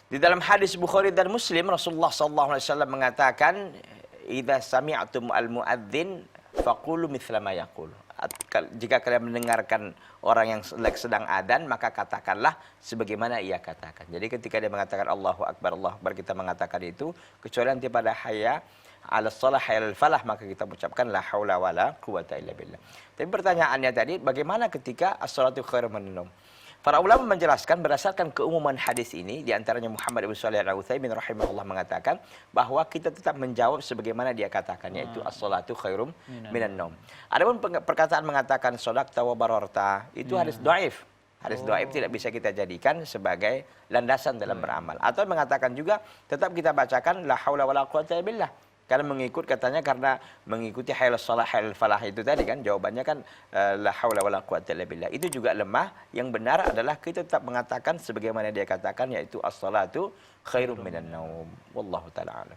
Di dalam hadis Bukhari dan Muslim, Rasulullah SAW mengatakan, "Idza sami'tum al-muadzin faqulu mithla ma yaqul." Jika kalian mendengarkan orang yang sedang adzan, maka katakanlah sebagaimana ia katakan. Jadi ketika dia mengatakan Allahu Akbar, kita mengatakan itu, kecuali nanti pada hayya 'ala shalah hayya 'alal falah, maka kita mengucapkan la haula wala quwata illa billah. Tapi pertanyaannya tadi, bagaimana ketika as-salatu khairum minan naum? Para ulama menjelaskan berdasarkan keumuman hadis ini, di antaranya Muhammad ibn Shalih al-Utsaimin rahimahullah mengatakan bahwa kita tetap menjawab sebagaimana dia katakan, yaitu as-salatu khairum minan naum. Adapun perkataan mengatakan shadaqta wa bararta, itu hadis dhaif. Hadis dhaif tidak bisa kita jadikan sebagai landasan dalam beramal. Atau mengatakan juga tetap kita bacakan la haula wala quwata illa billah. Karena mengikuti hayal shalah hayal falah itu tadi kan, jawabannya kan la haula wala quwata illa billah. Itu juga lemah. Yang benar adalah kita tetap mengatakan sebagaimana dia katakan, yaitu as-salatu khairum minan naum. Wallahu taala alam.